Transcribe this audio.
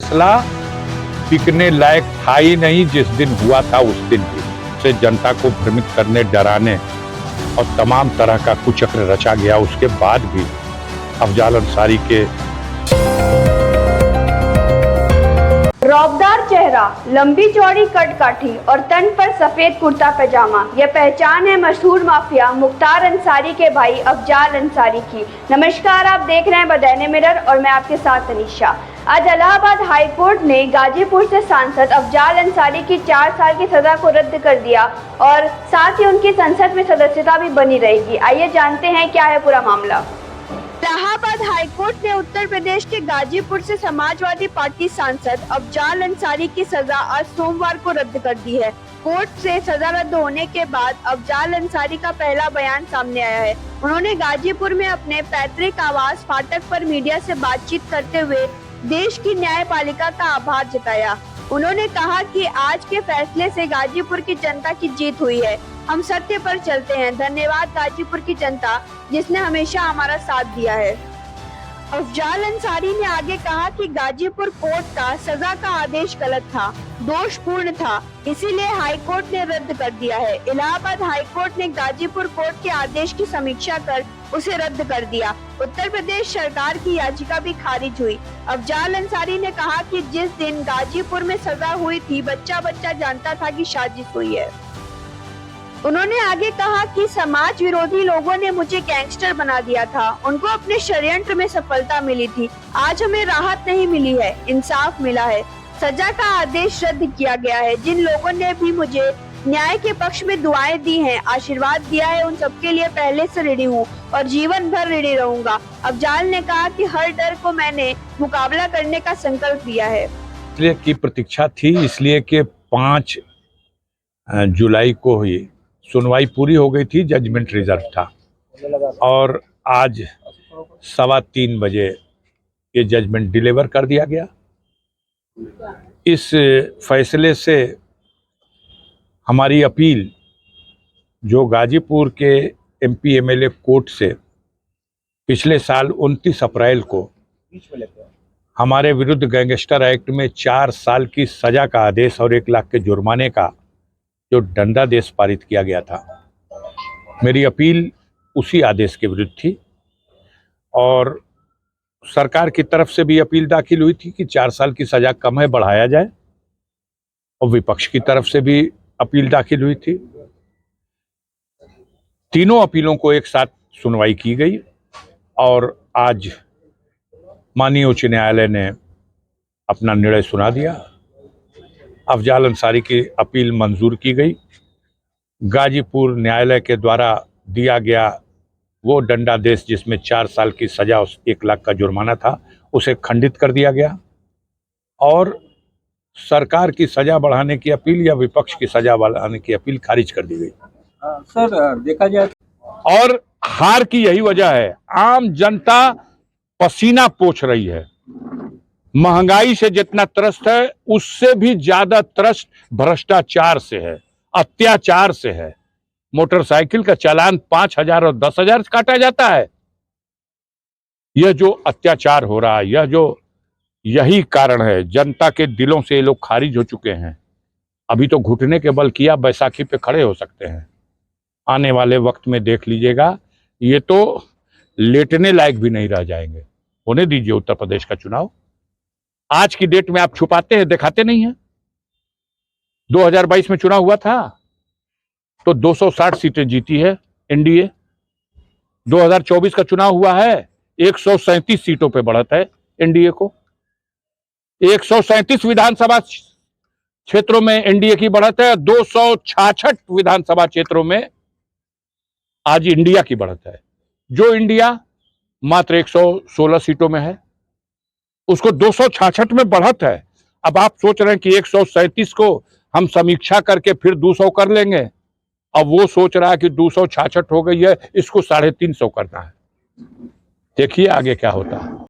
फैसला टिकने लायक था ही नहीं। जिस दिन हुआ था उस दिन भी से जनता को भ्रमित करने, डराने और तमाम तरह का कुचक्र रचा गया। उसके बाद भी अफजाल अंसारी के रौबदार चेहरा, लंबी चौड़ी कटकाठी और तन पर सफेद कुर्ता पैजामा, यह पहचान है मशहूर माफिया मुख्तार अंसारी के भाई अफजाल अंसारी की। नमस्कार, आप देख रहे हैं बदैने मिरर और मैं आपके साथ तनीषा। आज इलाहाबाद हाई कोर्ट ने गाजीपुर से सांसद अफजाल अंसारी की 4 साल की सजा को रद्द कर दिया और साथ ही उनकी संसद में सदस्यता भी बनी रहेगी। आइए जानते हैं क्या है पूरा मामला। इलाहाबाद हाईकोर्ट ने उत्तर प्रदेश के गाजीपुर से समाजवादी पार्टी सांसद अफजाल अंसारी की सजा आज सोमवार को रद्द कर दी है। कोर्ट से सजा रद्द होने के बाद अफजाल अंसारी का पहला बयान सामने आया है। उन्होंने गाजीपुर में अपने पैतृक आवास फाटक पर मीडिया से बातचीत करते हुए देश की न्यायपालिका का आभार जताया। उन्होंने कहा कि आज के फैसले से गाजीपुर की जनता की जीत हुई है। हम सत्य पर चलते हैं। धन्यवाद गाजीपुर की जनता जिसने हमेशा हमारा साथ दिया है। अफजाल अंसारी ने आगे कहा कि गाजीपुर कोर्ट का सजा का आदेश गलत था, दोषपूर्ण था, इसीलिए हाई कोर्ट ने रद्द कर दिया है। इलाहाबाद हाई कोर्ट ने गाजीपुर कोर्ट के आदेश की समीक्षा कर उसे रद्द कर दिया। उत्तर प्रदेश सरकार की याचिका भी खारिज हुई। अफजाल अंसारी ने कहा कि जिस दिन गाजीपुर में सजा हुई थी, बच्चा बच्चा जानता था कि साजिश हुई है। उन्होंने आगे कहा कि समाज विरोधी लोगों ने मुझे गैंगस्टर बना दिया था, उनको अपने षड्यंत्र में सफलता मिली थी। आज हमें राहत नहीं मिली है, इंसाफ मिला है, सजा का आदेश रद्द किया गया है। जिन लोगों ने भी मुझे न्याय के पक्ष में दुआएं दी हैं, आशीर्वाद दिया है, उन सबके लिए पहले से ऋणी हूँ और जीवन भर ऋणी रहूंगा। अफजाल ने कहा कि हर डर को मैंने मुकाबला करने का संकल्प लिया है। इसलिए की प्रतीक्षा थी, इसलिए कि 5 जुलाई को ही सुनवाई पूरी हो गई थी, जजमेंट रिजर्व था और आज 3:15 बजे ये जजमेंट डिलीवर कर दिया गया। इस फैसले से हमारी अपील जो गाजीपुर के एमपी एमएलए कोर्ट से पिछले साल 29 अप्रैल को हमारे विरुद्ध गैंगस्टर एक्ट में 4 साल की सजा का आदेश और 1 लाख के जुर्माने का जो दंडादेश पारित किया गया था, मेरी अपील उसी आदेश के विरुद्ध थी और सरकार की तरफ से भी अपील दाखिल हुई थी कि 4 साल की सजा कम है, बढ़ाया जाए, और विपक्ष की तरफ से भी अपील दाखिल हुई थी। तीनों अपीलों को एक साथ सुनवाई की गई और आज माननीय उच्च न्यायालय ने अपना निर्णय सुना दिया। अफजाल अंसारी की अपील मंजूर की गई। गाजीपुर न्यायालय के द्वारा दिया गया वो दंडादेश जिसमें 4 साल की सजा और 1 लाख का जुर्माना था, उसे खंडित कर दिया गया और सरकार की सजा बढ़ाने की अपील या विपक्ष की सजा बढ़ाने की अपील खारिज कर दी गई। सर, देखा जाए और हार की यही वजह है, आम जनता पसीना पोंछ रही है। महंगाई से जितना त्रस्त है उससे भी ज्यादा त्रस्त भ्रष्टाचार से है, अत्याचार से है। मोटरसाइकिल का चालान 5,000 और 10,000 काटा जाता है। यह जो अत्याचार हो रहा है, यही कारण है। जनता के दिलों से ये लोग खारिज हो चुके हैं। अभी तो घुटने के बल किया बैसाखी पे खड़े हो सकते हैं। आने वाले वक्त में देख लीजिएगा, ये तो लेटने लायक भी नहीं रह जाएंगे। होने दीजिए उत्तर प्रदेश का चुनाव। आज की डेट में आप छुपाते हैं, दिखाते नहीं हैं। 2022 में चुनाव हुआ था तो 260 सीटें जीती है एनडीए। 2024 का चुनाव हुआ है, 137 सीटों पे बढ़त है एनडीए को। 137 विधानसभा क्षेत्रों में एनडीए की बढ़त है, 266 विधानसभा क्षेत्रों में आज इंडिया की बढ़त है। जो इंडिया मात्र 116 सीटों में है, उसको 266 में बढ़त है। अब आप सोच रहे हैं कि 137 को हम समीक्षा करके फिर 200 कर लेंगे। अब वो सोच रहा है कि 266 हो गई है, इसको 350 करना है। देखिए आगे क्या होता है।